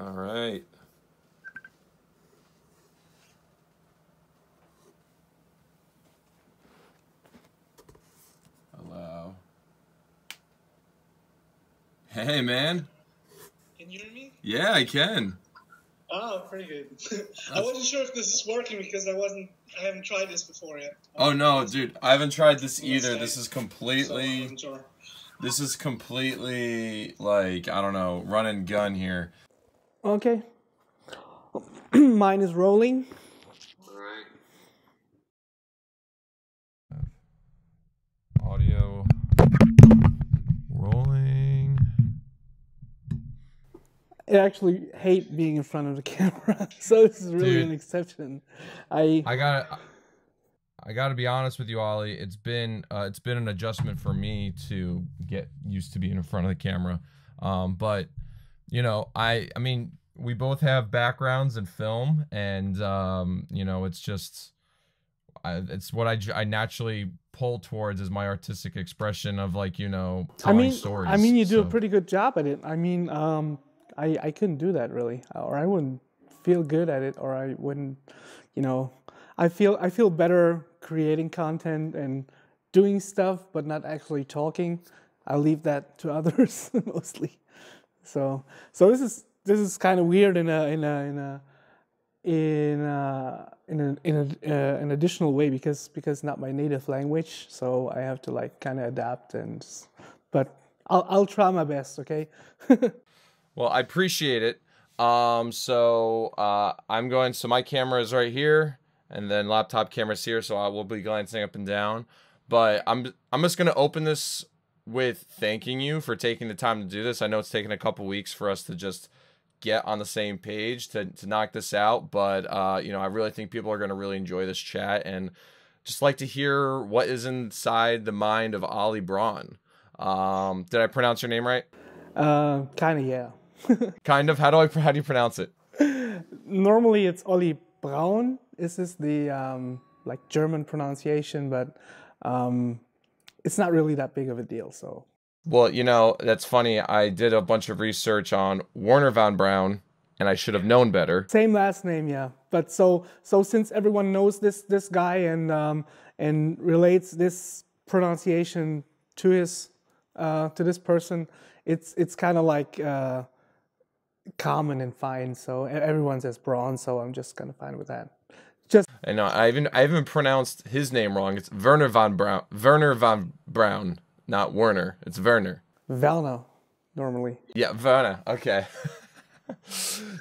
All right. Hello. Hey, man. Can you hear me? Yeah, I can. Oh, pretty good. I wasn't sure if this is working because I haven't tried this before yet. Oh no, dude, I haven't tried this either. Skype, This is so I completely, wasn't sure. this is completely like, I don't know, run and gun here. Okay. Mine is rolling. Alright. Audio rolling. I actually hate being in front of the camera, so this is really an exception. I gotta be honest with you, Ollie. It's been an adjustment for me to get used to being in front of the camera. But you know, I mean, we both have backgrounds in film, and you know, it's just it's what I naturally pull towards as my artistic expression of, like, you know, telling stories. I mean, you do a pretty good job at it. I mean, I couldn't do that really, or I wouldn't feel good at it, or I wouldn't, you know, I feel better creating content and doing stuff, but not actually talking. I leave that to others mostly. So this is kind of weird in an additional way because not my native language, so I have to like kind of adapt but I'll try my best, okay? Well, I appreciate it. So my camera is right here, and then laptop camera's here, so I will be glancing up and down. But I'm just gonna open this with thanking you for taking the time to do this. I know it's taken a couple weeks for us to just get on the same page to knock this out, but you know, I really think people are gonna really enjoy this chat, and just like to hear what is inside the mind of Oli Braun. Did I pronounce your name right? Kind of, yeah. Kind of. How do you pronounce it? Normally it's Oli Braun. This is the like German pronunciation, but it's not really that big of a deal. So. Well, you know, that's funny. I did a bunch of research on Werner von Braun, and I should have known better. Same last name, yeah. But so since everyone knows this guy and relates this pronunciation to this person, it's kind of like common and fine. So everyone says Braun, so I'm just kind of fine with that. I know. I even pronounced his name wrong. It's Werner von Braun. Werner von Braun, not Werner. It's Werner. Werner, normally. Yeah, Werner. Okay.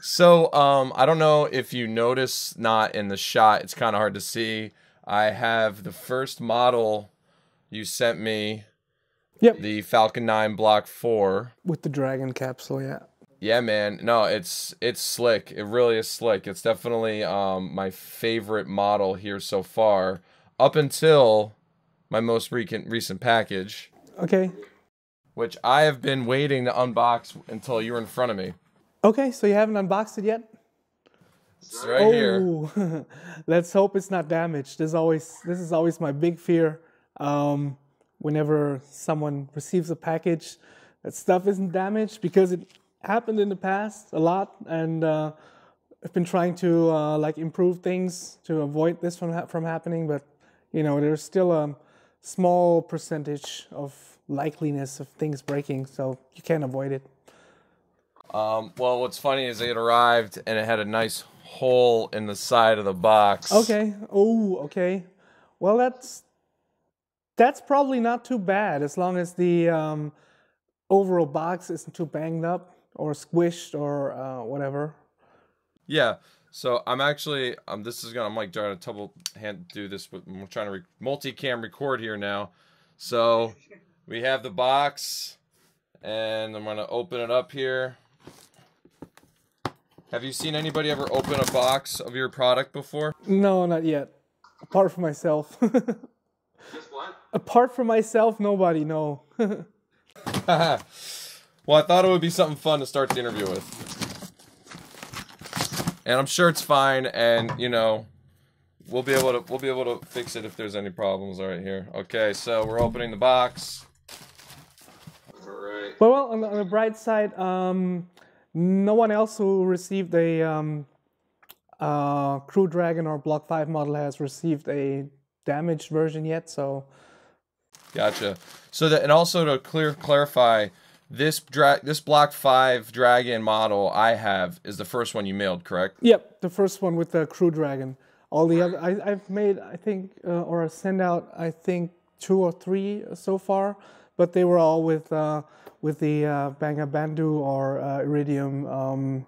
So I don't know if you notice, not in the shot. It's kind of hard to see. I have the first model you sent me. Yep. The Falcon 9 Block 4. With the Dragon capsule, yeah. Yeah, man. No, it's slick. It really is slick. It's definitely my favorite model here so far, up until my most recent package. Okay. Which I have been waiting to unbox until you were in front of me. Okay, so you haven't unboxed it yet? It's right here. Let's hope it's not damaged. This is always my big fear. Whenever someone receives a package, that stuff isn't damaged, because it happened in the past a lot, and I've been trying to like improve things to avoid this from happening, but you know, there's still a small percentage of likeliness of things breaking, so you can't avoid it. Well, what's funny is it arrived and it had a nice hole in the side of the box. Okay. Oh, okay. Well, that's probably not too bad, as long as the overall box isn't too banged up or squished or whatever. Yeah. So I'm actually I'm like trying to double hand do this, but I'm trying to multicam record here now. So we have the box, and I'm gonna open it up here. Have you seen anybody ever open a box of your product before? No, not yet. Apart from myself. Just what? Apart from myself, nobody, no. Well, I thought it would be something fun to start the interview with. And I'm sure it's fine, and you know, we'll be able to fix it if there's any problems. All right, here. Okay, so we're opening the box. All right. Well, on the bright side, No one else who received a Crew Dragon or Block 5 model has received a damaged version yet, so... Gotcha. So that, and also to clarify, this Block 5 Dragon model I have is the first one you mailed, correct? Yep, the first one with the Crew Dragon. All the other, I've made, I think, or sent out, I think, 2 or 3 so far, but they were all with the Bandu or Iridium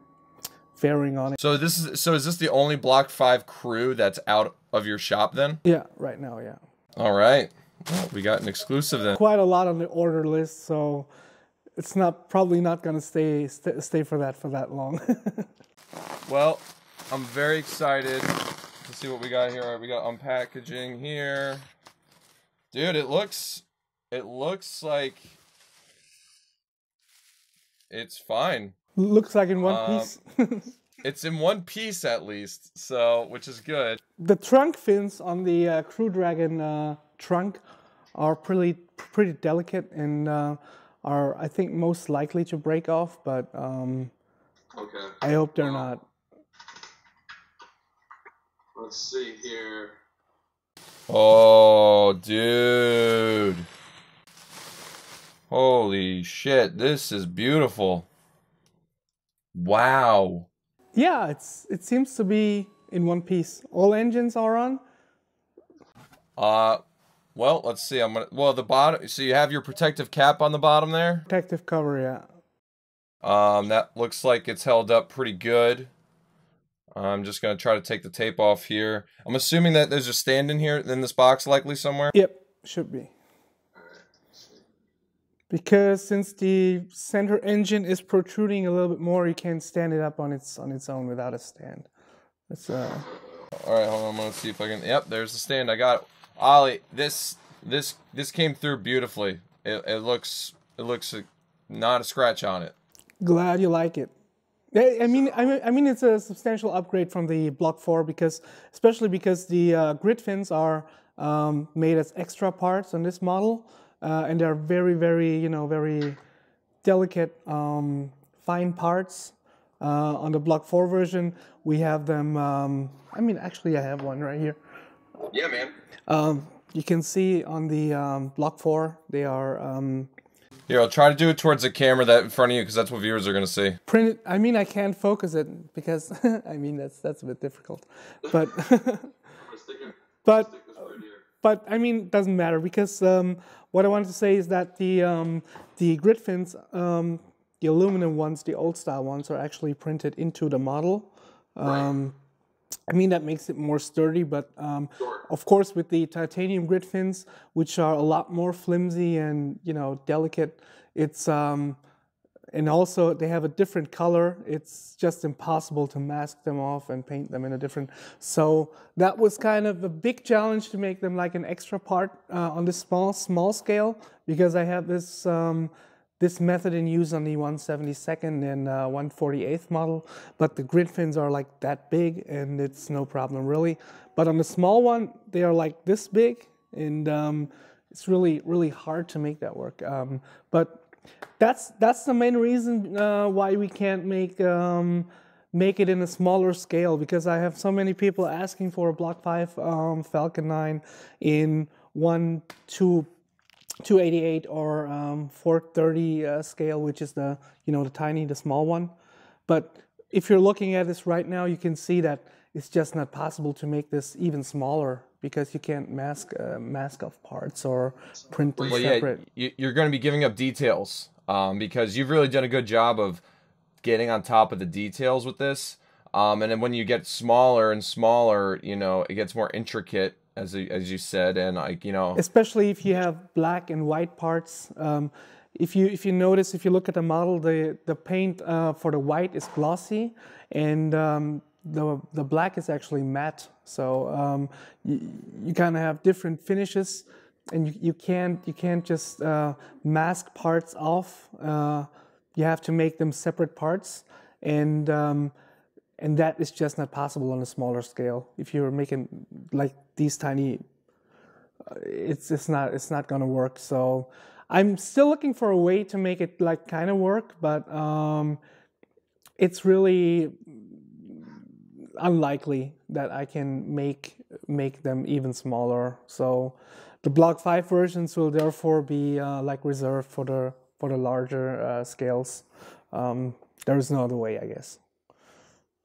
fairing on it. So is this the only Block 5 crew that's out of your shop then? Yeah, right now, yeah. All right. Well, we got an exclusive then. Quite a lot on the order list, so it's probably not going to stay for that long. Well, I'm very excited to see what we got here. All right, we got unpackaging here. Dude, it looks like it's fine. Looks like in one piece. It's in one piece at least, so which is good. The trunk fins on the Crew Dragon trunk are pretty delicate and are, I think, most likely to break off, but okay. I hope they're not. Let's see here. Oh, dude. Holy shit, this is beautiful. Wow. Yeah, it seems to be in one piece. All engines are on. Well, let's see. The bottom. So you have your protective cap on the bottom there. Protective cover, yeah. That looks like it's held up pretty good. I'm just gonna try to take the tape off here. I'm assuming that there's a stand in here, in this box, likely somewhere. Yep, should be. Because since the center engine is protruding a little bit more, you can stand it up on its own without a stand. That's All right, hold on. I'm gonna see if I can. Yep, there's the stand. I got it. Ollie, this came through beautifully. It looks not a scratch on it. Glad you like it. I mean, it's a substantial upgrade from the Block 4 especially because the grid fins are made as extra parts on this model, and they're very, very, very delicate, fine parts. On the Block 4 version, we have them. I mean, actually, I have one right here. Yeah, man. You can see on the Block 4, they are. Here, I'll try to do it towards the camera that in front of you, because that's what viewers are going to see. Printed. I mean, I can't focus it because I mean that's a bit difficult, but but I mean, it doesn't matter because what I wanted to say is that the grid fins, the aluminum ones, the old style ones, are actually printed into the model. Right. I mean, that makes it more sturdy, but of course with the titanium grid fins, which are a lot more flimsy and, delicate, it's, and also they have a different color. It's just impossible to mask them off and paint them in a different. So that was kind of a big challenge to make them like an extra part on this small scale, because I have this method in use on the 172nd and 148th model, but the grid fins are like that big and it's no problem really. But on the small one, they are like this big, and it's really, really hard to make that work. But that's the main reason why we can't make it in a smaller scale, because I have so many people asking for a Block 5 Falcon 9 in 288 or 430 scale, which is the the small one. But if you're looking at this right now, you can see that it's just not possible to make this even smaller, because you can't mask off parts or print them separate. Yeah, you're going to be giving up details because you've really done a good job of getting on top of the details with this. And then when you get smaller and smaller, it gets more intricate, as you said, and especially if you have black and white parts. If you notice, if you look at the model, the paint for the white is glossy, and the black is actually matte. So you kind of have different finishes, and you can't just mask parts off. You have to make them separate parts, and that is just not possible on a smaller scale. If you're making like these tiny, it's not gonna work. So I'm still looking for a way to make it like kind of work, but it's really unlikely that I can make them even smaller. So the Block 5 versions will therefore be like reserved for the larger scales. There is no other way, I guess.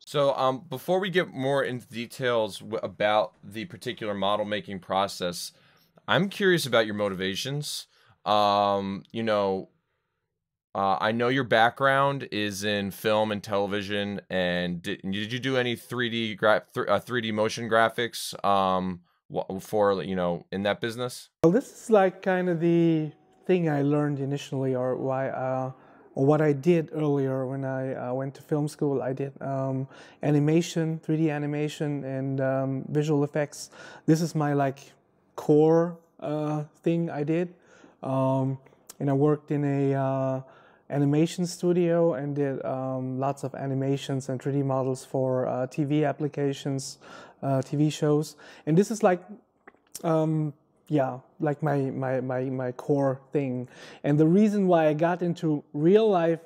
So before we get more into details about the particular model making process, I'm curious about your motivations. You know, I know your background is in film and television, and did you do any 3D motion graphics for, you know, in that business? Well, this is like kind of the thing I learned initially, or why, or what I did earlier when I went to film school. I did animation, 3D animation, and visual effects. This is my like core thing I did, and I worked in a animation studio and did lots of animations and 3D models for TV applications, TV shows, and this is like. Yeah, like my core thing. And the reason why I got into real life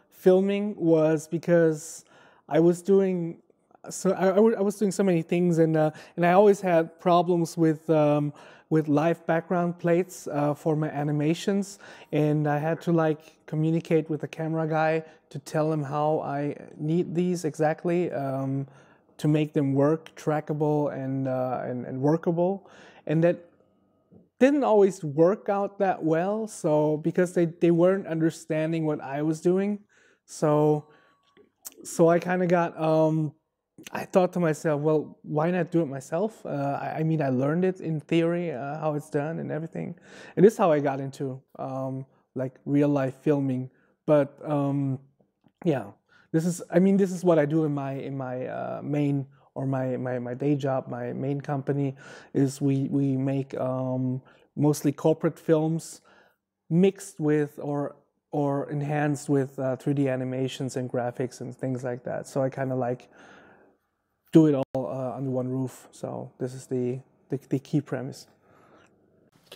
filming was because I was doing I was doing so many things, and I always had problems with live background plates for my animations, and I had to like communicate with the camera guy to tell him how I need these exactly to make them work, trackable and workable. And that didn't always work out that well, so because they weren't understanding what I was doing. So I kind of got I thought to myself, well, why not do it myself? I mean, I learned it in theory, how it's done and everything, and this is how I got into like real life filming. But yeah, this is what I do in my main, or my day job. My main company is we make mostly corporate films mixed with or enhanced with 3D animations and graphics and things like that. So I kind of like do it all under one roof. So this is the key premise.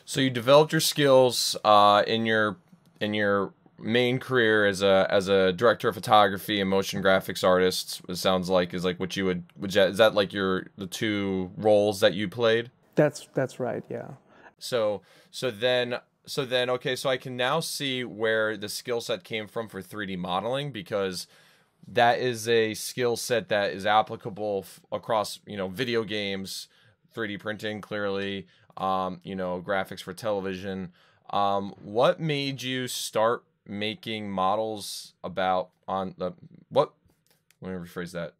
So you developed your skills in your main career as a director of photography and motion graphics artist. It sounds like is like what you would is that like the two roles that you played? That's right. Yeah. So then okay, so I can now see where the skill set came from for 3D modeling, because that is a skill set that is applicable across, you know, video games, 3D printing, clearly, you know, graphics for television. What made you start making models about on the what? Let me rephrase that.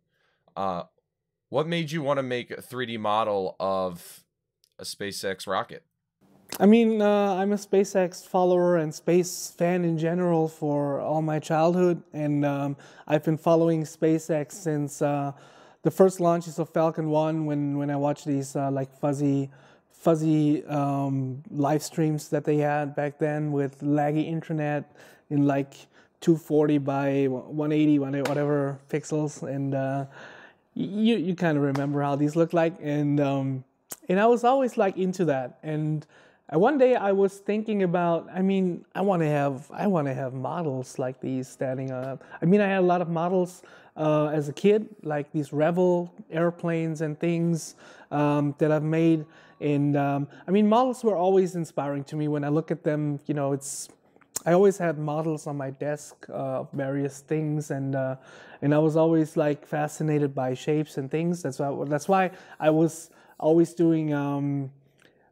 What made you want to make a 3D model of a SpaceX rocket? I mean, I'm a SpaceX follower and space fan in general for all my childhood, and I've been following SpaceX since the first launches of Falcon 1. When I watched these like fuzzy live streams that they had back then with laggy internet in like 240 by 180 whatever pixels, and you kind of remember how these look like, and I was always like into that. And one day I was thinking about, I mean, I want to have models like these standing up. I mean, I had a lot of models as a kid, like these Revel airplanes and things that I've made. And I mean, models were always inspiring to me. When I look at them, you know, I always had models on my desk of various things, and I was always like fascinated by shapes and things. That's why I was always doing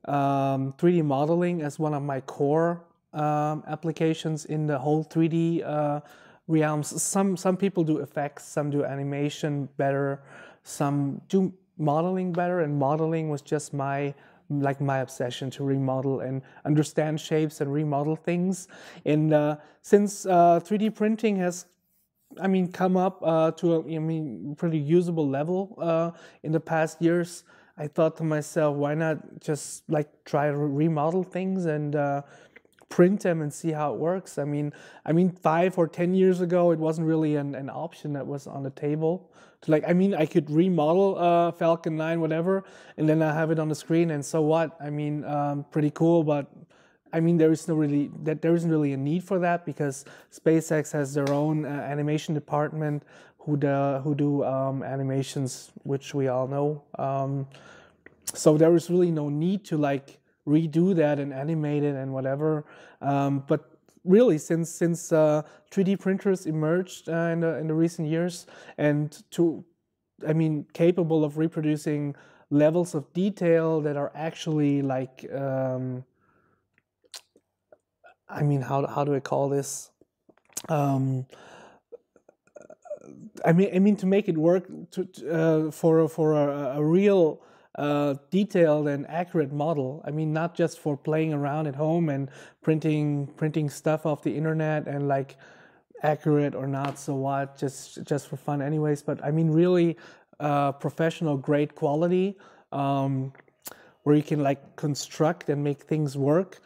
3D modeling as one of my core applications in the whole 3D realms. Some people do effects, some do animation better, some do modeling better, and modeling was just my obsession, to remodel and understand shapes and remodel things. And since 3D printing has, I mean, come up to a pretty usable level in the past years, I thought to myself, why not just like try to remodel things and print them and see how it works. I mean, 5 or 10 years ago, it wasn't really an option that was on the table. I could remodel Falcon 9, whatever, and then I have it on the screen, and so what? I mean, pretty cool, but I mean, there isn't really a need for that because SpaceX has their own animation department who do animations, which we all know. So there is really no need to like redo that and animate it and whatever. But really, since 3D printers emerged in the recent years and capable of reproducing levels of detail that are actually like how do I call this? To make it work for a real detailed and accurate model. I mean, not just for playing around at home and printing stuff off the internet and like accurate or not, so what, just for fun anyways. But I mean, really professional, great quality, where you can like construct and make things work.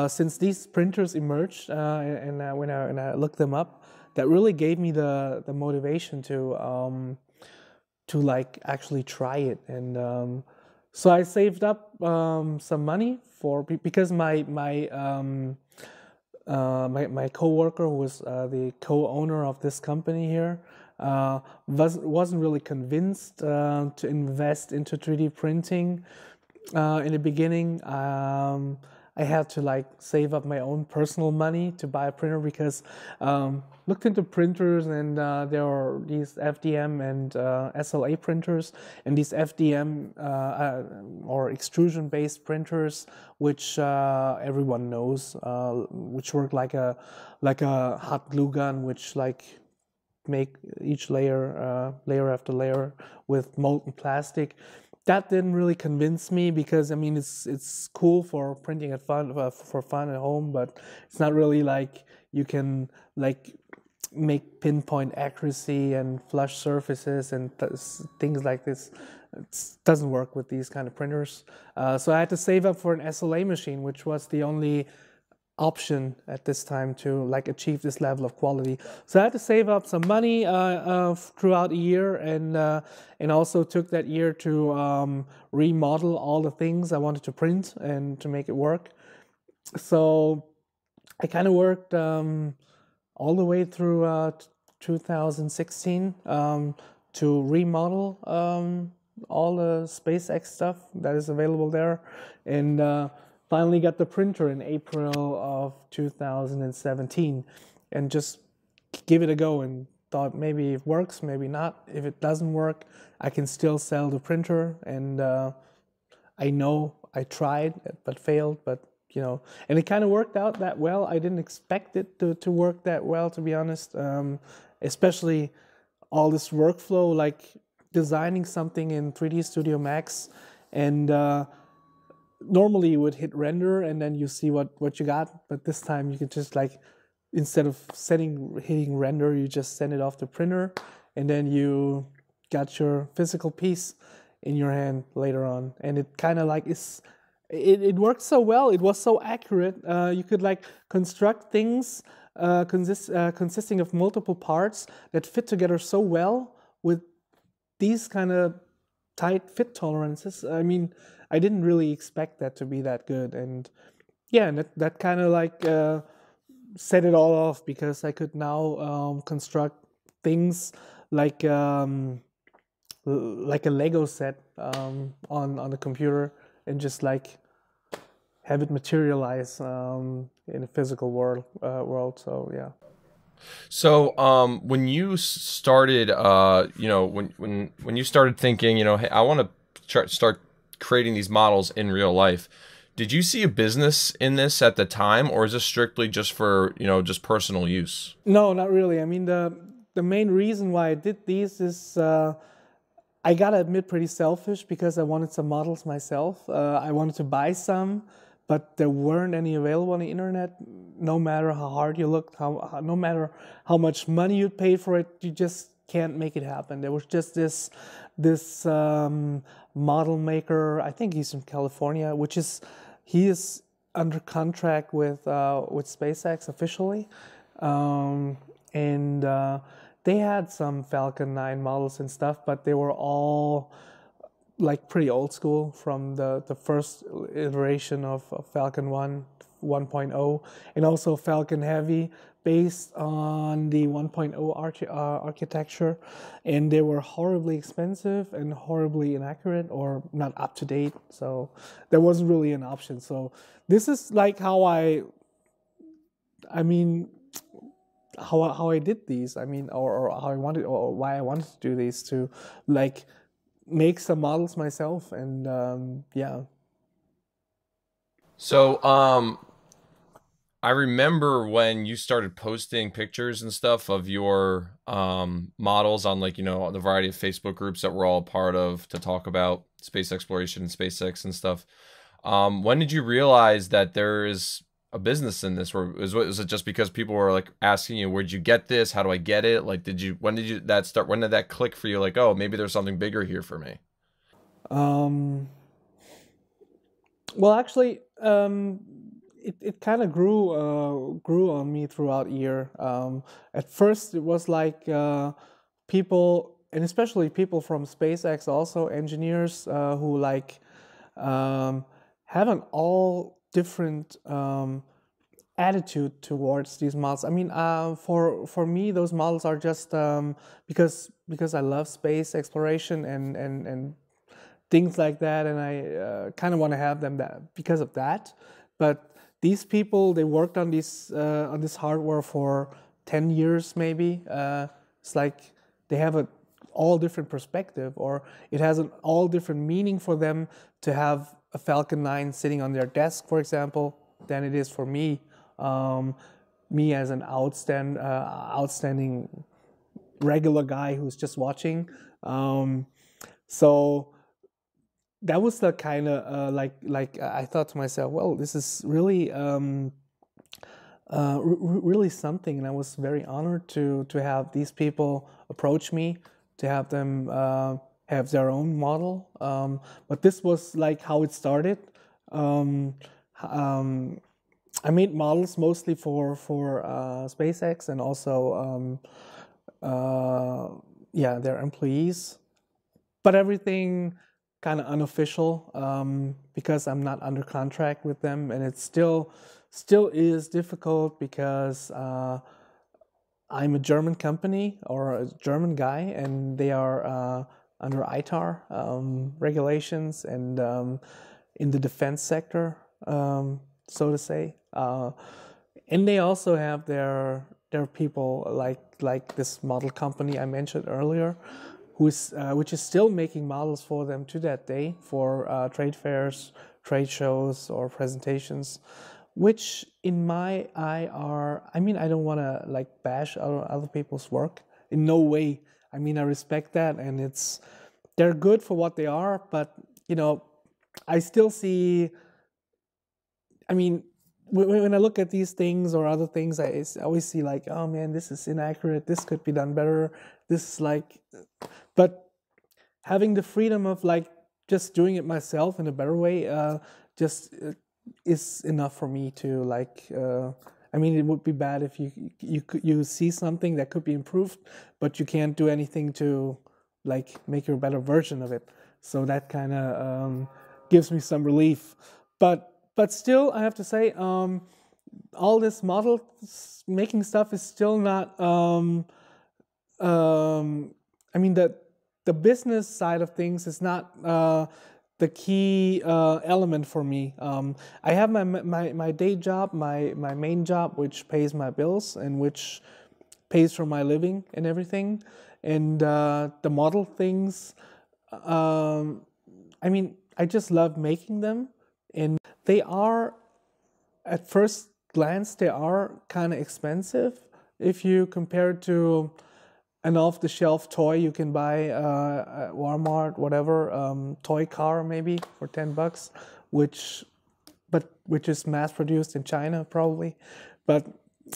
Since these printers emerged, and when I looked them up, that really gave me the motivation to like actually try it. And so I saved up some money because my coworker, who was the co-owner of this company here, wasn't really convinced to invest into 3D printing in the beginning. I had to like save up my own personal money to buy a printer because looked into printers, and there are these FDM and SLA printers, and these FDM or extrusion-based printers, which everyone knows, which work like a hot glue gun, which like make each layer after layer with molten plastic. That didn't really convince me because I mean it's cool for printing for fun at home, but it's not really like you can like make pinpoint accuracy and flush surfaces and things like this. It doesn't work with these kind of printers. So I had to save up for an SLA machine, which was the only option at this time to like achieve this level of quality. So I had to save up some money throughout a year, and also took that year to remodel all the things I wanted to print and to make it work. So I kind of worked all the way through 2016 to remodel all the SpaceX stuff that is available there, and finally got the printer in April of 2017 and just give it a go, and thought maybe it works, maybe not. If it doesn't work, I can still sell the printer, and I know I tried but failed, but you know, and it kind of worked out that well. I didn't expect it to work that well, to be honest, especially all this workflow, like designing something in 3D Studio Max, and normally you would hit render and then you see what you got, but this time you could just like, instead of hitting render, you just send it off the printer, and then you got your physical piece in your hand later on. And it kind of like it worked so well. It was so accurate. You could like construct things consisting of multiple parts that fit together so well with these kind of tight fit tolerances. I mean, I didn't really expect that to be that good, and yeah, and that kind of like set it all off, because I could now construct things like a Lego set on the computer, and just like have it materialize in a physical world. So yeah. So when you started, when you started thinking, hey, I want to start creating these models in real life, did you see a business in this at the time, or is this strictly just for, just personal use? No, not really. I mean, the main reason why I did these is, I gotta admit, pretty selfish, because I wanted some models myself. I wanted to buy some, but there weren't any available on the internet. No matter how hard you looked, no matter how much money you paid for it, you just can't make it happen. There was just this model maker. I think he's from California, he is under contract with SpaceX officially, and they had some Falcon 9 models and stuff, but they were all like pretty old school from the first iteration of Falcon 1, 1.0, and also Falcon Heavy based on the 1.0 architecture, and they were horribly expensive and horribly inaccurate or not up to date, so there wasn't really an option. So this is like how I mean how I did these, I mean, or how I wanted, or why I wanted to do these, to like make some models myself. And yeah. So, I remember when you started posting pictures and stuff of your models on, like, you know, the variety of Facebook groups that we're all a part of to talk about space exploration and SpaceX and stuff. When did you realize that there is a business in this? Or was it just because people were like asking you, where'd you get this? How do I get it? Like, when did you that start? When did that click for you? Like, oh, maybe there's something bigger here for me. Um, well, actually, it kind of grew on me throughout year. At first, it was like people, and especially people from SpaceX, also engineers who like have an all different attitude towards these models. I mean, for me, those models are just because I love space exploration and things like that, and I kind of want to have them that because of that. But these people, they worked on this hardware for 10 years maybe. It's like they have a all different perspective, or it has an all different meaning for them to have a Falcon 9 sitting on their desk, for example, than it is for me. Me as an outstanding regular guy who's just watching. So that was the kind of like I thought to myself, well, this is really really something, and I was very honored to have these people approach me, to have them have their own model. But this was like how it started. Um, um, I made models mostly for SpaceX, and also yeah, their employees, but everything kind of unofficial, because I'm not under contract with them, and it still is difficult because I'm a German company or a German guy, and they are under ITAR regulations, and in the defense sector, so to say. And they also have their people like this model company I mentioned earlier, which is still making models for them to that day for trade fairs, trade shows, or presentations, which in my eye are, I mean, I don't want to like bash other people's work in no way. I mean, I respect that, and they're good for what they are, but you know, I still see, I mean, when I look at these things or other things, I always see like, oh man, this is inaccurate, this could be done better, this is like, but having the freedom of like just doing it myself in a better way, just is enough for me to like, I mean, it would be bad if you see something that could be improved, but you can't do anything to like make your better version of it. So that kind of gives me some relief. But still, I have to say, all this model making stuff is still not. I mean, the business side of things is not the key element for me. I have my day job, my main job, which pays my bills and which pays for my living and everything, and the model things. I mean, I just love making them, and they are, at first glance, they are kind of expensive if you compare it to an off-the-shelf toy you can buy at Walmart, whatever, toy car maybe for $10, which is mass-produced in China probably. But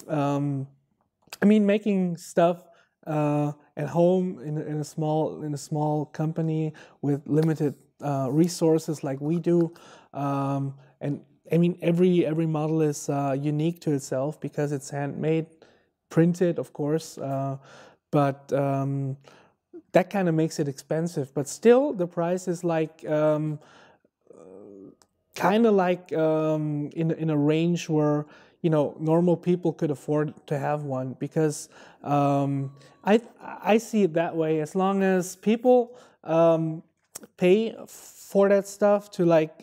I mean, making stuff at home in a small company with limited resources like we do, and I mean, every model is unique to itself because it's handmade, printed, of course, but that kind of makes it expensive. But still, the price is like kind of like in a range where, you know, normal people could afford to have one, because I see it that way. As long as people pay for that stuff, to like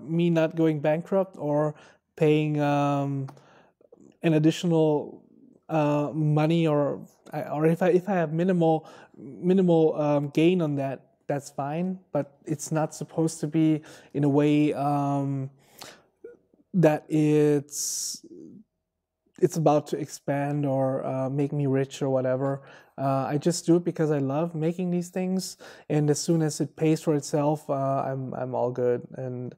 me not going bankrupt or paying an additional money, or if I have minimal gain on that, that's fine. But it's not supposed to be in a way that it's about to expand or make me rich or whatever. I just do it because I love making these things, and as soon as it pays for itself, I'm all good. And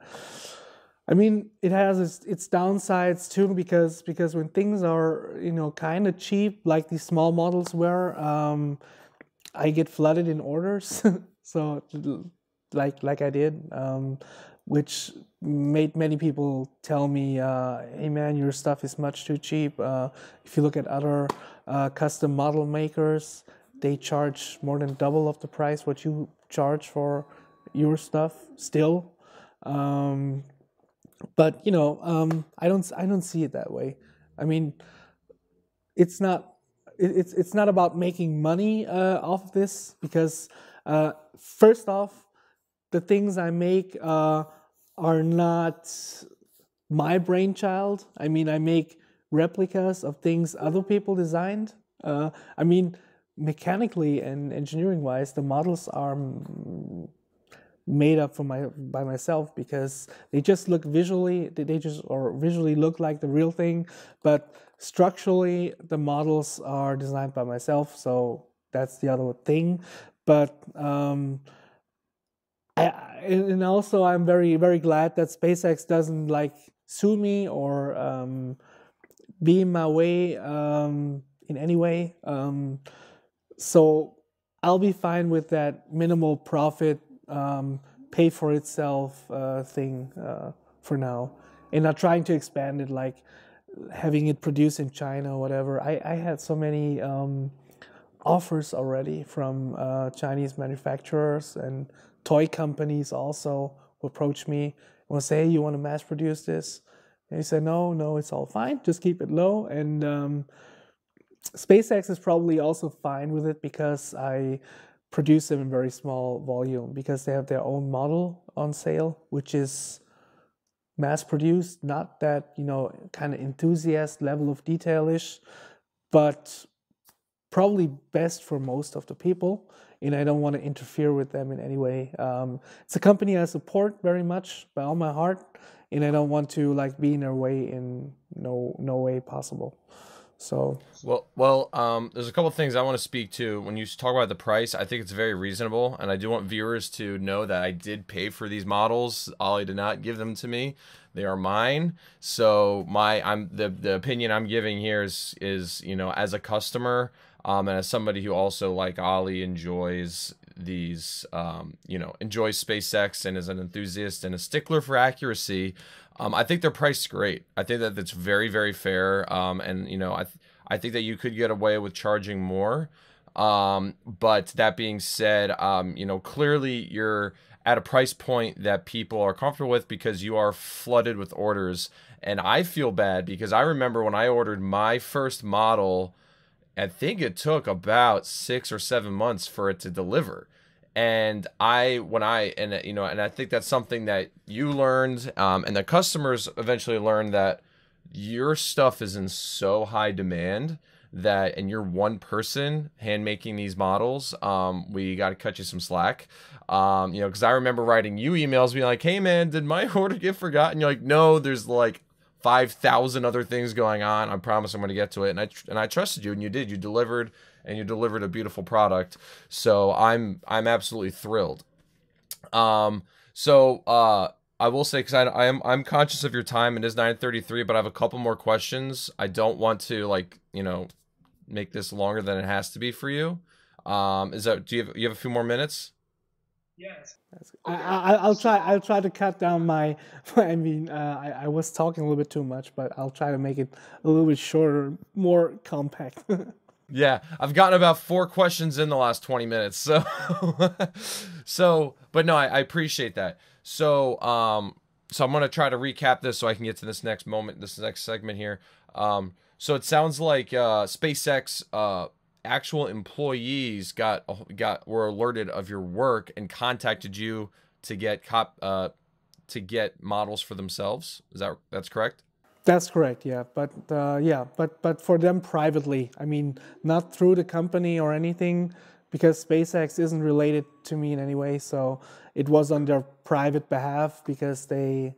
I mean, it has its downsides too, because when things are, you know, kind of cheap, like these small models were, I get flooded in orders. So like I did, which made many people tell me, "Hey man, your stuff is much too cheap." If you look at other custom model makers, they charge more than double of the price what you charge for your stuff still. But you know, I don't see it that way. I mean, it's not about making money off of this, because first off, the things I make are not my brainchild. I mean, I make replicas of things other people designed. I mean, mechanically and engineering wise, the models are made up by myself, because they just look visually, visually look like the real thing, but structurally the models are designed by myself. So that's the other thing. But and also I'm very, very glad that SpaceX doesn't like sue me or be in my way in any way. So I'll be fine with that minimal profit, pay for itself thing for now, and not trying to expand it, like having it produced in China or whatever. I had so many offers already from Chinese manufacturers, and toy companies also approach me and say, "Hey, you want to mass produce this?" And he said, no, it's all fine. Just keep it low. And SpaceX is probably also fine with it, because I produce them in very small volume, because they have their own model on sale, which is mass produced, not that, you know, kind of enthusiast level of detail-ish, but probably best for most of the people. And I don't want to interfere with them in any way. It's a company I support very much by all my heart, and I don't want to like be in their way in no way possible. So there's a couple of things I want to speak to. When you talk about the price, I think it's very reasonable, and I do want viewers to know that I did pay for these models. Oli did not give them to me; they are mine. So the opinion I'm giving here is you know, as a customer, and as somebody who also, like Oli, enjoys these, you know, enjoys SpaceX and is an enthusiast and a stickler for accuracy. I think their price is great. I think that that's very, very fair. And you know, I think that you could get away with charging more. But that being said, you know, clearly you're at a price point that people are comfortable with, because you are flooded with orders. And I feel bad, because I remember when I ordered my first model, I think it took about 6 or 7 months for it to deliver. And you know, and I think that's something that you learned, and the customers eventually learned, that your stuff is in so high demand that, and you're one person hand making these models, we got to cut you some slack. You know, because I remember writing you emails being like, "Hey man, did my order get forgotten?" You're like, "No, there's like 5,000 other things going on. I promise I'm going to get to it." And I trusted you, and you did. You delivered, and you delivered a beautiful product. So I'm absolutely thrilled. I will say, because I'm conscious of your time. It is 9:33, but I have a couple more questions. I don't want to, like, you know, make this longer than it has to be for you. Do you have a few more minutes? Yes. I'll try to cut down my. I mean, I was talking a little bit too much, but I'll try to make it a little bit shorter, more compact. Yeah, I've gotten about 4 questions in the last 20 minutes. So, but no, I appreciate that. So, so I'm going to try to recap this so I can get to this next moment, this next segment here. So it sounds like SpaceX actual employees were alerted of your work and contacted you to get models for themselves. That's correct? That's correct, yeah. But for them privately. I mean, not through the company or anything, because SpaceX isn't related to me in any way. So it was on their private behalf because they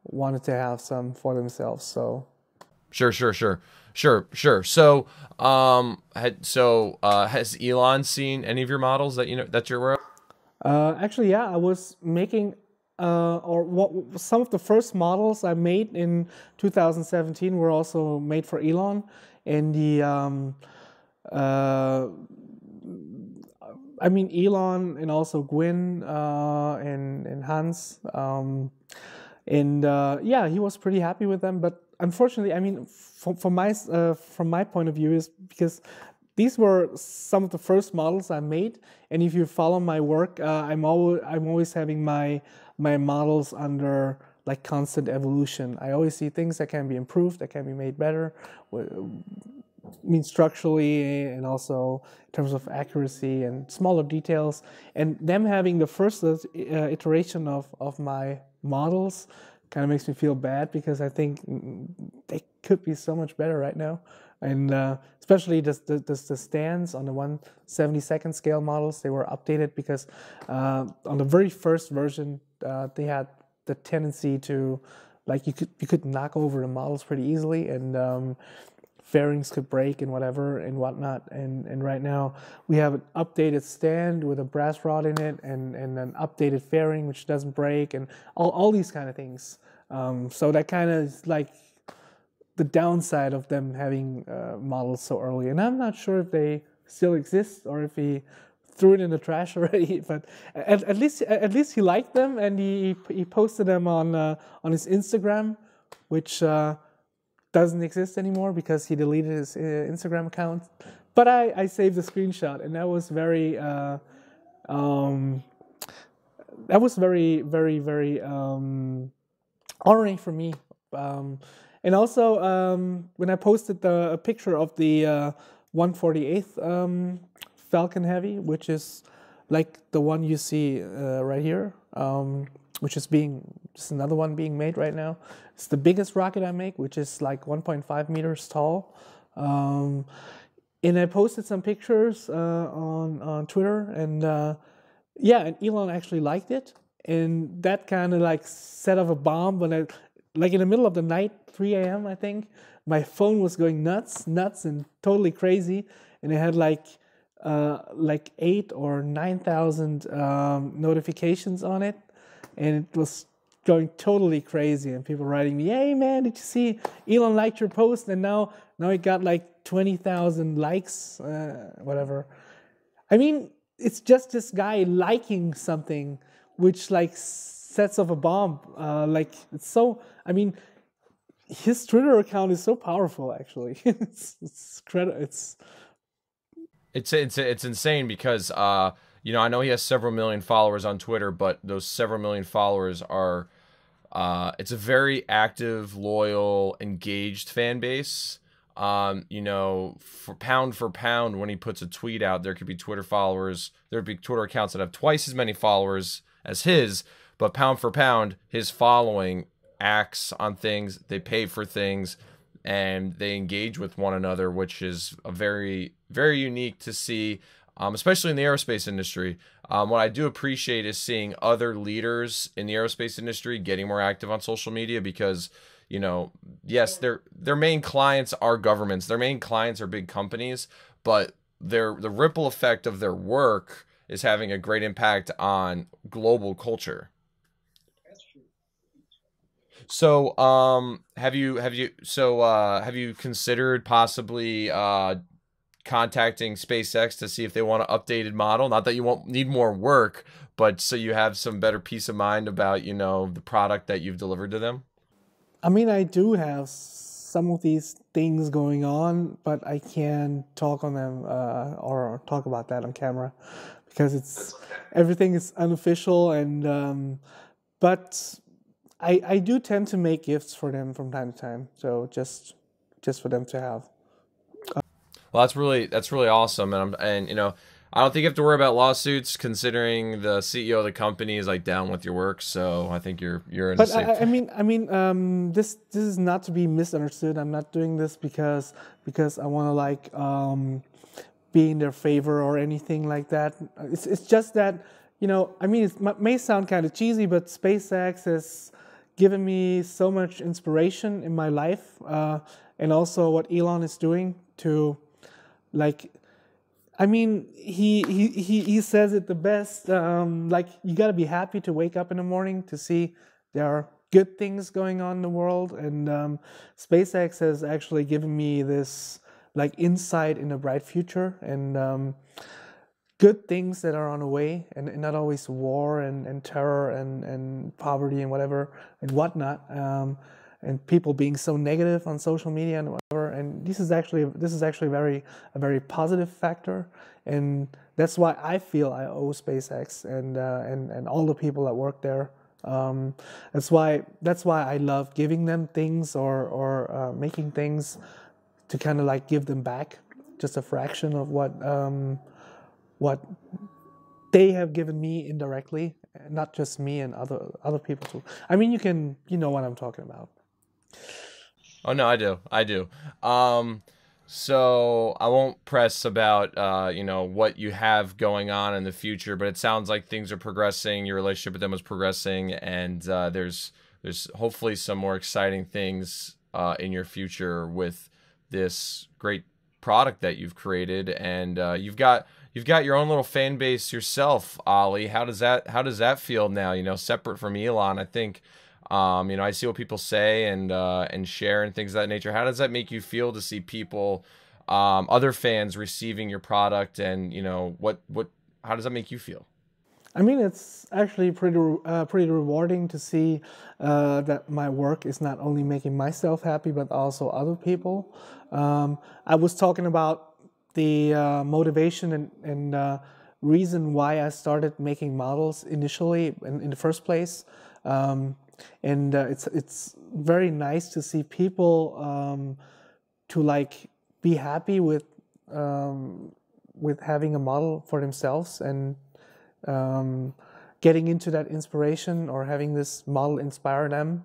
wanted to have some for themselves. So Sure. So, has Elon seen any of your models that you're aware of? actually, yeah, I was making some of the first models I made in 2017 were also made for Elon, and I mean Elon and also Gwyn and Hans, yeah, he was pretty happy with them. But unfortunately, I mean, from my point of view, is because these were some of the first models I made, and if you follow my work, I'm always having my models under like constant evolution. I always see things that can be improved, that can be made better. I mean, structurally and also in terms of accuracy and smaller details. And them having the first iteration of my models kind of makes me feel bad, because I think they could be so much better right now. And especially the stands on the 1/72nd scale models, they were updated because on the very first version, they had the tendency to, like, you could knock over the models pretty easily, and fairings could break and whatever and whatnot. And right now we have an updated stand with a brass rod in it, and an updated fairing which doesn't break, and all these kind of things. So that kind of is like the downside of them having models so early. And I'm not sure if they still exist or if he threw it in the trash already. But at least he liked them, and he posted them on his Instagram, which doesn't exist anymore because he deleted his Instagram account. But I saved the screenshot, and that was very very honoring for me. And also, when I posted a picture of the 148th Falcon Heavy, which is like the one you see right here, which is just another one being made right now. It's the biggest rocket I make, which is like 1.5 meters tall. And I posted some pictures on Twitter, and yeah, and Elon actually liked it, and that kind of like set off a bomb when I, like in the middle of the night, 3 a.m. I think, my phone was going nuts and totally crazy, and it had like 8 or 9,000 notifications on it, and it was going totally crazy, and people writing me, "Hey man, did you see Elon liked your post?" And now it got like 20,000 likes, whatever. I mean, it's just this guy liking something, which like sets off a bomb. Like, it's so. I mean, his Twitter account is so powerful. Actually, It's insane because I know he has several million followers on Twitter, but those several million followers are it's a very active, loyal, engaged fan base. For pound, when he puts a tweet out, there'd be Twitter accounts that have twice as many followers as his, but pound for pound, his following acts on things, they pay for things, and they engage with one another, which is a very, very unique to see, especially in the aerospace industry. What I do appreciate is seeing other leaders in the aerospace industry getting more active on social media, because, yes, their main clients are governments, their main clients are big companies, but the ripple effect of their work is having a great impact on global culture. So, have you considered possibly contacting SpaceX to see if they want an updated model? Not that you won't need more work, but so you have some better peace of mind about, the product that you've delivered to them. I mean, I do have some of these things going on, but I can't talk on them or talk about that on camera, because everything is unofficial. And but I do tend to make gifts for them from time to time. So just for them to have. Well, that's really awesome, and you know, I don't think you have to worry about lawsuits considering the CEO of the company is like down with your work. So I think you're in a But safe. this is not to be misunderstood. I'm not doing this because I want to like be in their favor or anything like that. It's just that, you know, I mean, it may sound kind of cheesy, but SpaceX has given me so much inspiration in my life, and also what Elon is doing to, like, I mean, he says it the best. Like, you got to be happy to wake up in the morning to see there are good things going on in the world, and SpaceX has actually given me this like insight in a bright future, and good things that are on the way, and not always war and terror and poverty and whatever and whatnot, and people being so negative on social media and whatever. And this is actually a very positive factor, and that's why I feel I owe SpaceX and all the people that work there. That's why I love giving them things or making things to kind of like give them back just a fraction of what they have given me indirectly, not just me and other people too. I mean, you know what I'm talking about. Oh no, I do. So I won't press about you know, what you have going on in the future, but it sounds like things are progressing. Your relationship with them is progressing, and there's hopefully some more exciting things in your future with this great product that you've created, and you've got your own little fan base yourself, Oli. How does that feel now? You know, separate from Elon, I think. You know, I see what people say and share and things of that nature. How does that make you feel to see people, other fans receiving your product, and you know, how does that make you feel? I mean, it's actually pretty rewarding to see that my work is not only making myself happy, but also other people. I was talking about the motivation and reason why I started making models initially in the first place. And it's very nice to see people to like be happy with having a model for themselves, and getting into that inspiration or having this model inspire them.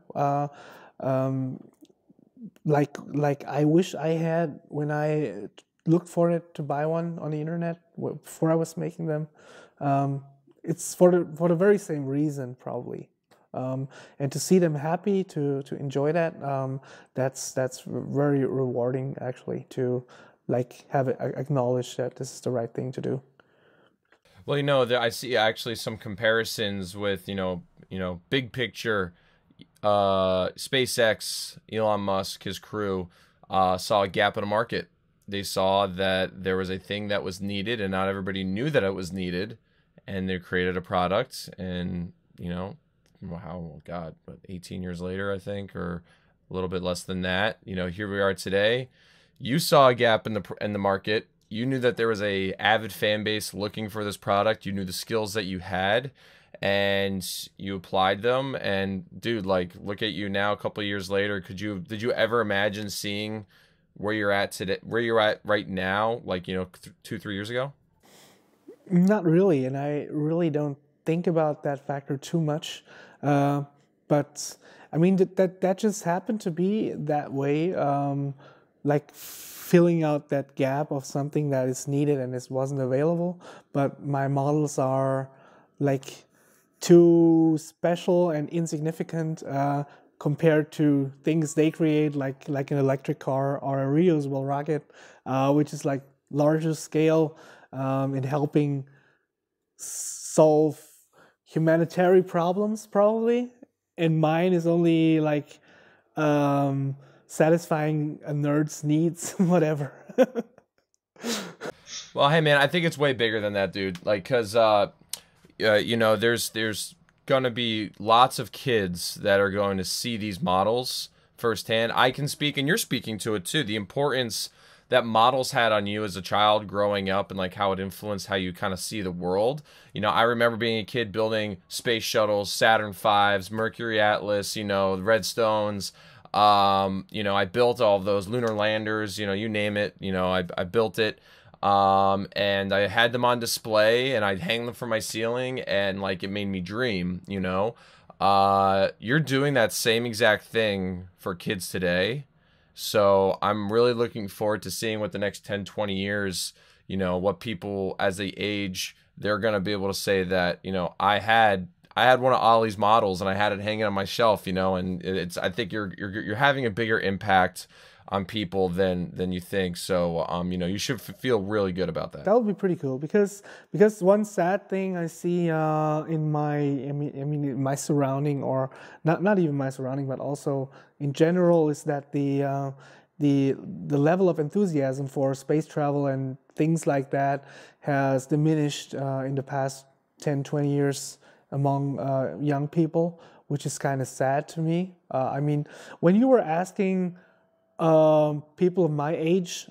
Like I wish I had when I looked for it to buy one on the internet before I was making them. It's for the very same reason probably. And to see them happy, to enjoy that, that's very rewarding actually, to like have it acknowledge that this is the right thing to do. Well, you know, I see actually some comparisons with, you know, big picture, SpaceX, Elon Musk, his crew, saw a gap in the market. They saw that there was a thing that was needed, and not everybody knew that it was needed, and they created a product, and, you know, how, God, what, 18 years later, I think, or a little bit less than that, you know, here we are today. You saw a gap in the market. You knew that there was a avid fan base looking for this product. You knew the skills that you had, and you applied them. And dude, like, look at you now, a couple of years later. Did you ever imagine seeing where you're at today, where you're at right now, like, you know, 2-3 years ago? Not really, and I really don't think about that factor too much. But I mean that just happened to be that way, like filling out that gap of something that is needed and it wasn't available. But my models are like too special and insignificant compared to things they create, like an electric car or a reusable rocket, which is like larger scale in helping solve humanitarian problems probably, and mine is only like satisfying a nerd's needs, whatever. Well, hey man, I think it's way bigger than that, dude. Like, cause you know, there's gonna be lots of kids that are going to see these models firsthand. I can speak, and you're speaking to it too. The importance that models had on you as a child growing up, and like how it influenced how you kind of see the world. You know, I remember being a kid building space shuttles, Saturn V's, Mercury Atlas, you know, Redstones. You know, I built all of those lunar landers, you know, you name it, you know, I built it. And I had them on display, and I'd hang them from my ceiling, and like it made me dream, you know. You're doing that same exact thing for kids today. So I'm really looking forward to seeing what the next 10, 20 years, you know, what people as they age, they're going to be able to say that, you know, I had one of Ollie's models and I had it hanging on my shelf, you know, and it's, I think you're having a bigger impact on people than you think. So, you know, you should feel really good about that. That would be pretty cool because one sad thing I see in my in my surrounding, or not even my surrounding, but also in general, is that the level of enthusiasm for space travel and things like that has diminished in the past 10, 20 years among young people, which is kind of sad to me. I mean, when you were asking people of my age,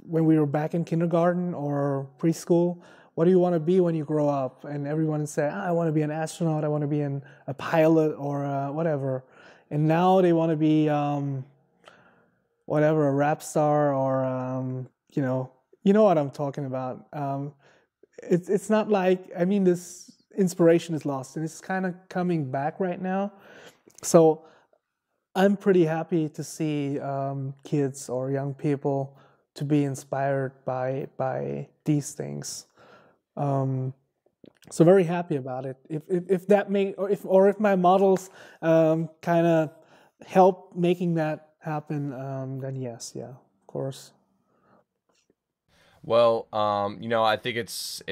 when we were back in kindergarten or preschool, what do you want to be when you grow up? And everyone would say, I want to be an astronaut, I want to be a pilot, or whatever. And now they want to be whatever, a rap star, or you know what I'm talking about. It's not like, I mean, this inspiration is lost, and it's kind of coming back right now. So I'm pretty happy to see kids or young people to be inspired by these things. So very happy about it. If that may, or if my models kind of help making that happen, then yes, yeah, of course. Well, you know, I think it's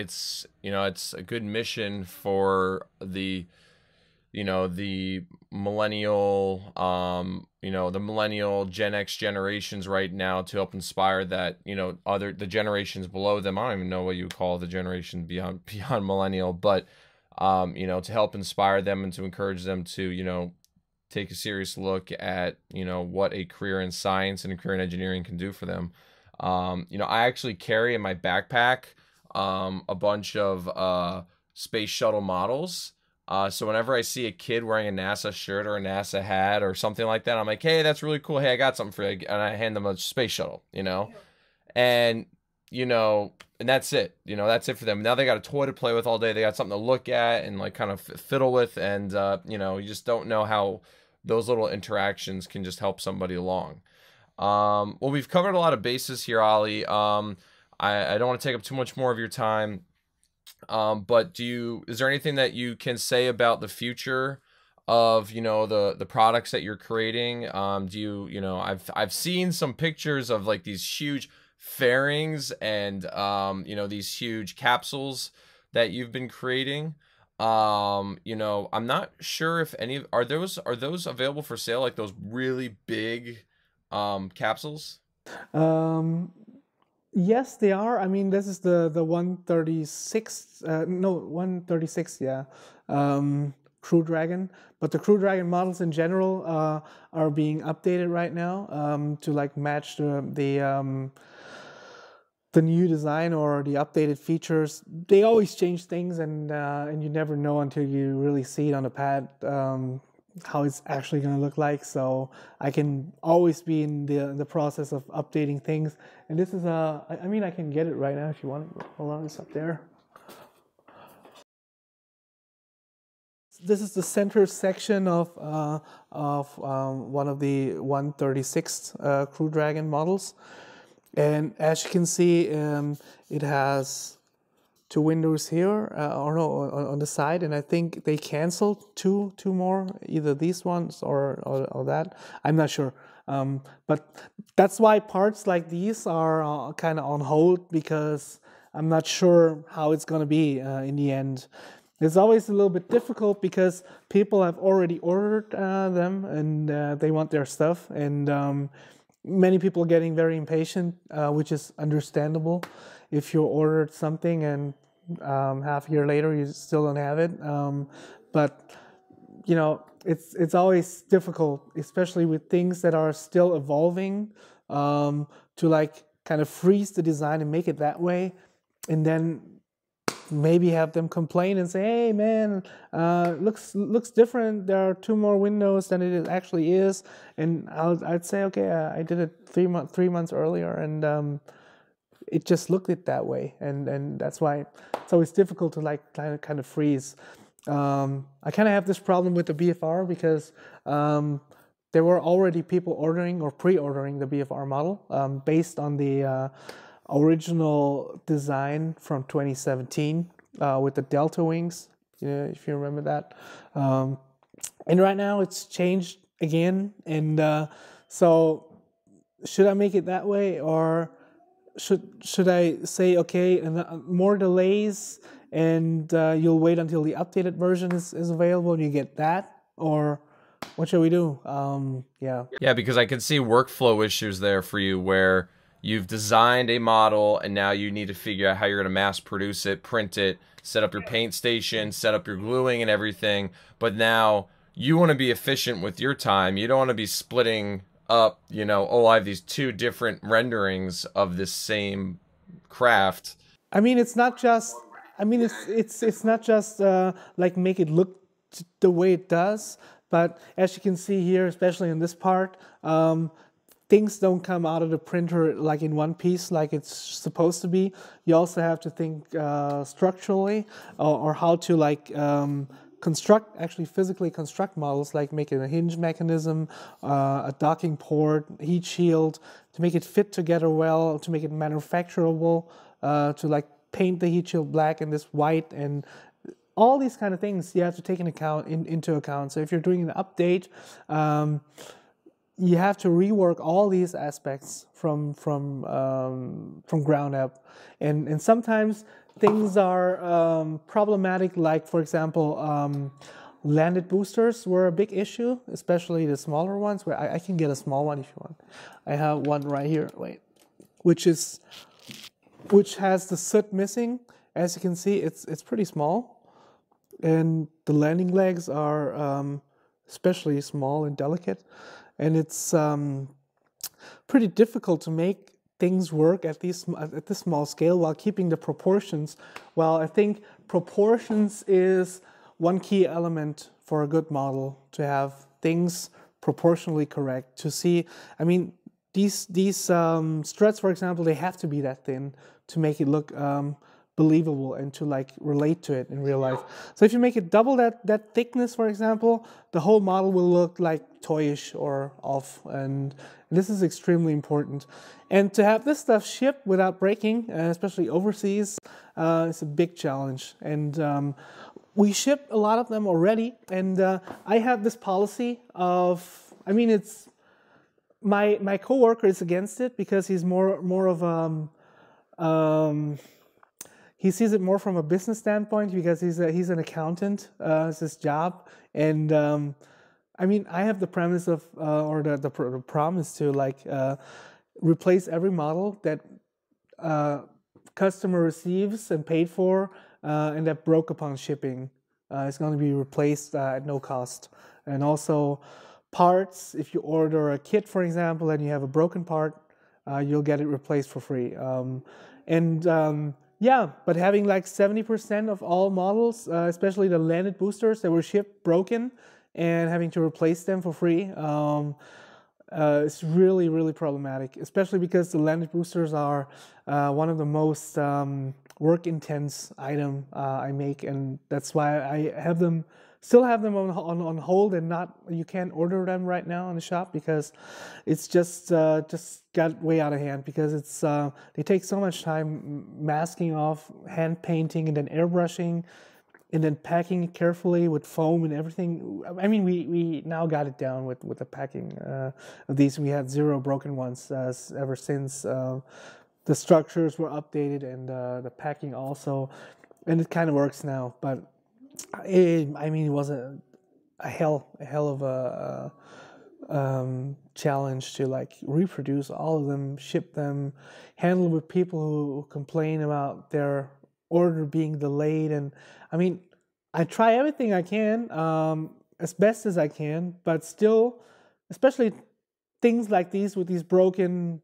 you know, it's a good mission for the, you know, the millennial, you know, the millennial Gen X generations right now, to help inspire that, you know, the generations below them. I don't even know what you call the generation beyond millennial, but you know, to help inspire them and to encourage them to, you know, take a serious look at, you know, what a career in science and a career in engineering can do for them. You know, I actually carry in my backpack a bunch of space shuttle models. So whenever I see a kid wearing a NASA shirt or a NASA hat or something like that, I'm like, hey, that's really cool. Hey, I got something for you. And I hand them a space shuttle, you know? And, you know, and that's it. You know, that's it for them. Now they got a toy to play with all day. They got something to look at and like kind of fiddle with. And, you know, you just don't know how those little interactions can just help somebody along. Well, we've covered a lot of bases here, Ollie. I don't want to take up too much more of your time. But is there anything that you can say about the future of, you know, the products that you're creating? You know, I've seen some pictures of like these huge fairings and, you know, these huge capsules that you've been creating. You know, I'm not sure if are those available for sale, like those really big capsules? Um, yes, they are. I mean, this is the 136, no, 136, yeah, Crew Dragon. But the Crew Dragon models in general are being updated right now to like match the new design or the updated features. They always change things, and you never know until you really see it on the pad how it's actually going to look like. So I can always be in the process of updating things. And this is I mean, I can get it right now if you want. Hold on, it's up there. This is the center section of one of the 136 Crew Dragon models. And as you can see, it has two windows here, or no, on the side, and I think they canceled two more, either these ones or that. I'm not sure, but that's why parts like these are kind of on hold, because I'm not sure how it's gonna be in the end. It's always a little bit difficult because people have already ordered them, and they want their stuff, and many people are getting very impatient, which is understandable. If you ordered something and half a year later you still don't have it, but you know, it's always difficult, especially with things that are still evolving, to like kind of freeze the design and make it that way, and then maybe have them complain and say, "Hey, man, looks different. There are 2 more windows than it actually is." And I'd say, "Okay, I did it 3 months earlier, and it just looked it that way." And that's why it's always difficult to like kind of freeze. I kind of have this problem with the BFR because there were already people ordering or pre-ordering the BFR model based on the original design from 2017 with the Delta wings, if you remember that. And right now it's changed again. And so should I make it that way, or should I say, okay, more delays, and you'll wait until the updated version is available and you get that? Or what should we do? Yeah, because I can see workflow issues there for you where you've designed a model and now you need to figure out how you're going to mass produce it, print it, set up your paint station, set up your gluing and everything. But now you want to be efficient with your time. You don't want to be splitting up, oh, I have these 2 different renderings of this same craft. I mean, it's not just, it's not just like make it look the way it does, but as you can see here, especially in this part, things don't come out of the printer like in one piece like it's supposed to be. You also have to think structurally or how to like actually physically construct models, like making a hinge mechanism, a docking port, heat shield, to make it fit together well, to make it manufacturable, to like paint the heat shield black and this white, and all these kind of things you have to take into account. So if you're doing an update, you have to rework all these aspects from ground up, and sometimes things are problematic. Like, for example, landed boosters were a big issue, especially the smaller ones. Where I can get a small one if you want. I have one right here. Wait, which has the soot missing. As you can see, it's pretty small, and the landing legs are especially small and delicate. And it's pretty difficult to make things work at this small scale while keeping the proportions. Well, I think proportions is one key element for a good model, to have things proportionally correct. To see, I mean, these struts, for example, they have to be that thin to make it look believable and to like relate to it in real life. So if you make it double that thickness, for example, the whole model will look like toyish or off, and this is extremely important. And to have this stuff shipped without breaking, especially overseas, is a big challenge. And we ship a lot of them already, and I have this policy of, I mean, it's my coworker is against it because he's more of he sees it more from a business standpoint because he's an accountant. It's his job, and I mean, I have the premise of or the promise to like replace every model that customer receives and paid for and that broke upon shipping. It's going to be replaced at no cost. And also parts, if you order a kit, for example, and you have a broken part, you'll get it replaced for free. Yeah, but having like 70% of all models, especially the landed boosters that were shipped broken, and having to replace them for free, it's really, really problematic, especially because the landed boosters are one of the most work-intense item I make, and that's why I have them, still have them on hold, and you can't order them right now in the shop because it's just got way out of hand, because it's they take so much time masking off, hand painting, and then airbrushing, and then packing it carefully with foam and everything. I mean, we now got it down with the packing of these. We had 0 broken ones ever since the structures were updated, and the packing also, and it kind of works now. But I mean, it was a hell of a challenge to like reproduce all of them, ship them, handle with people who complain about their order being delayed. And I mean, I try everything I can as best as I can, but still, especially things like these with these broken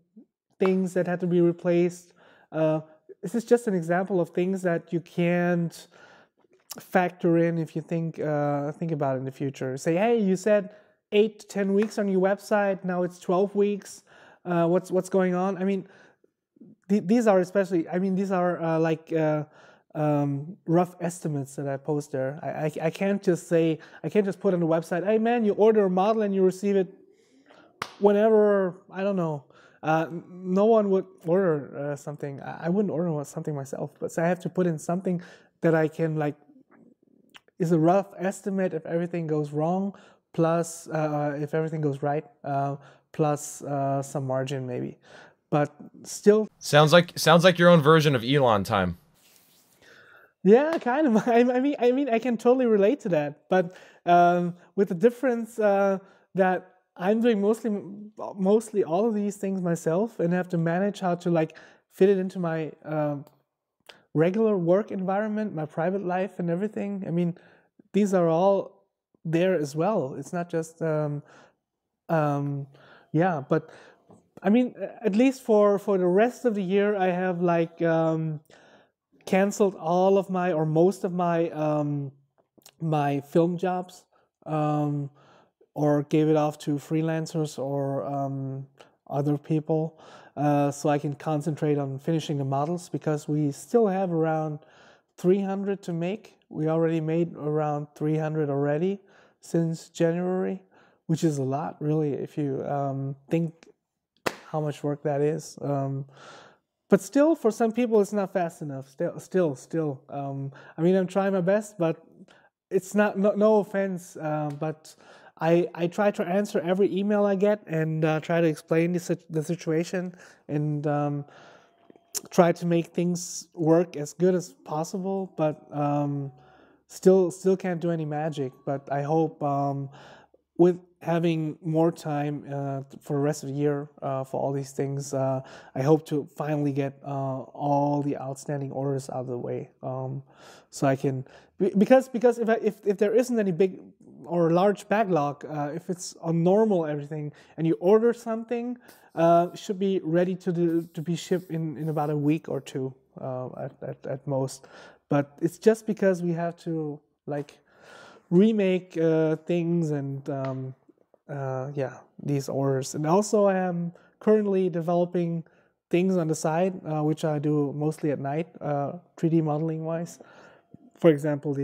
things that had to be replaced. This is just an example of things that you can't factor in if you think about it in the future. Say, hey, you said 8 to 10 weeks on your website, now it's 12 weeks. What's going on? I mean, these are rough estimates that I post there. I can't just put on the website, hey man, you order a model and you receive it whenever. I don't know. No one would order something. I wouldn't order something myself, but so I have to put in something that I can is a rough estimate if everything goes wrong, plus if everything goes right, plus some margin maybe. But still, sounds like your own version of Elon time. Yeah, kind of. I mean, I can totally relate to that, but with the difference that I'm doing mostly all of these things myself, and have to manage how to fit it into my regular work environment, my private life, and everything. I mean, these are all there as well. It's not just yeah, but I mean, at least for the rest of the year, I have canceled all of my or most of my my film jobs, or gave it off to freelancers or other people, so I can concentrate on finishing the models, because we still have around 300 to make. We already made around 300 already since January, which is a lot, really, if you think how much work that is. But still, for some people, it's not fast enough. Still. I mean, I'm trying my best, but it's not. No offense, but I try to answer every email I get and try to explain the situation and try to make things work as good as possible. But still can't do any magic. But I hope with having more time for the rest of the year for all these things, I hope to finally get all the outstanding orders out of the way, so I can, because if there isn't any big or large backlog, if it's on normal everything and you order something, it should be ready to be shipped in about a week or two at most. But it's just because we have to remake things and these orders. And also I am currently developing things on the side, which I do mostly at night, 3D modeling wise. For example,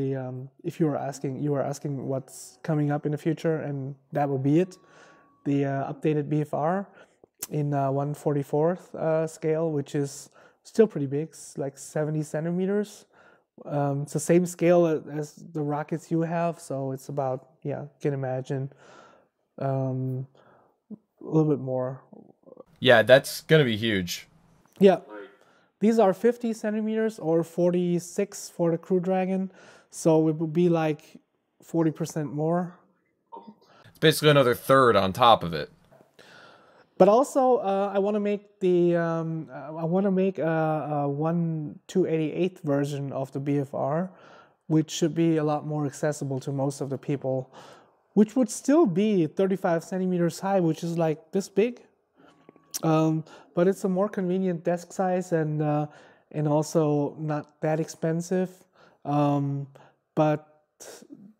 if you were asking what's coming up in the future, and that will be it, the updated BFR in 1/44th scale, which is still pretty big, it's 70 centimeters. It's the same scale as the rockets you have, so it's about, you can imagine, a little bit more. Yeah, that's gonna be huge. Yeah, these are 50 centimeters or 46 for the Crew Dragon, so it would be 40% more. It's basically another third on top of it. But also, I want to make a 1/288 version of the BFR, which should be a lot more accessible to most of the people, which would still be 35 centimeters high, which is this big. But it's a more convenient desk size and also not that expensive. But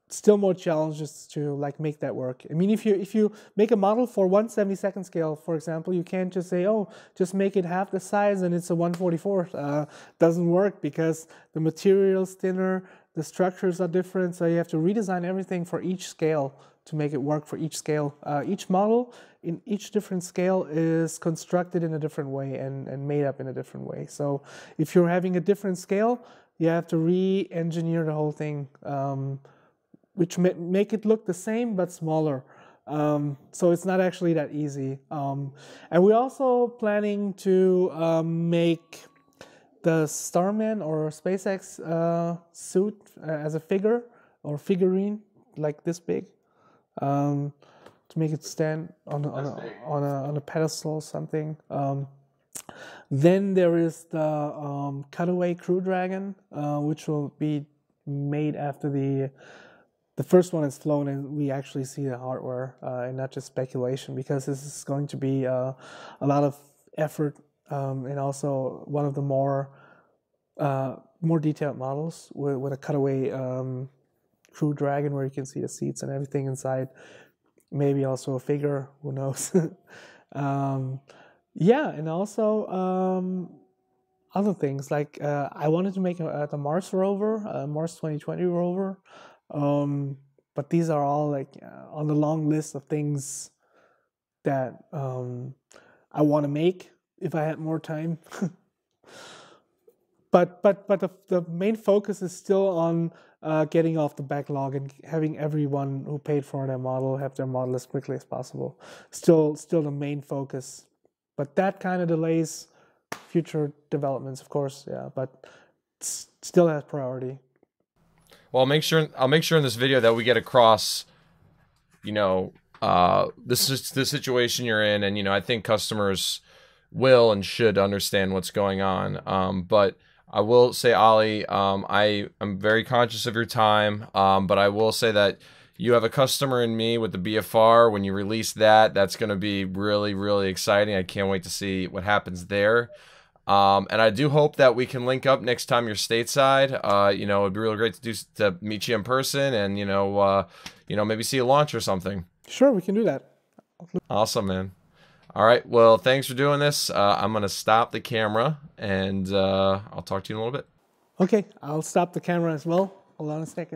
still more challenges to make that work. I mean, if you make a model for 1/72nd scale, for example, you can't just say, oh, just make it half the size and it's a 1/44th. Doesn't work, because the material's thinner, the structures are different, so you have to redesign everything for each scale to make it work for each scale. Each model in each different scale is constructed in a different way and made up in a different way. So if you're having a different scale, you have to re-engineer the whole thing, which make it look the same but smaller. So it's not actually that easy. And we're also planning to make the Starman or SpaceX suit as a figure or figurine, this big, to make it stand on a pedestal or something. Then there is the cutaway Crew Dragon, which will be made after the first one is flown and we actually see the hardware, and not just speculation, because this is going to be a lot of effort, and also one of the more detailed models with a cutaway Crew Dragon where you can see the seats and everything inside. Maybe also a figure, who knows? Yeah, and also other things like I wanted to make the Mars rover, Mars 2020 rover, but these are all like on the long list of things that I want to make if I had more time. But the main focus is still on getting off the backlog and having everyone who paid for their model have their model as quickly as possible. Still the main focus. But that kind of delays future developments, of course, yeah, but still has priority. Well, I'll make sure in this video that we get across, you know, this is the situation you're in, and I think customers will and should understand what's going on. But I will say, Oli, I am very conscious of your time, but I will say that you have a customer in me with the BFR. When you release that, that's going to be really, really exciting. I can't wait to see what happens there. And I do hope that we can link up next time you're stateside. It'd be really great to meet you in person, and maybe see a launch or something. Sure, we can do that. Awesome, man. All right, well, thanks for doing this. I'm gonna stop the camera, and I'll talk to you in a little bit. Okay, I'll stop the camera as well. Hold on a second.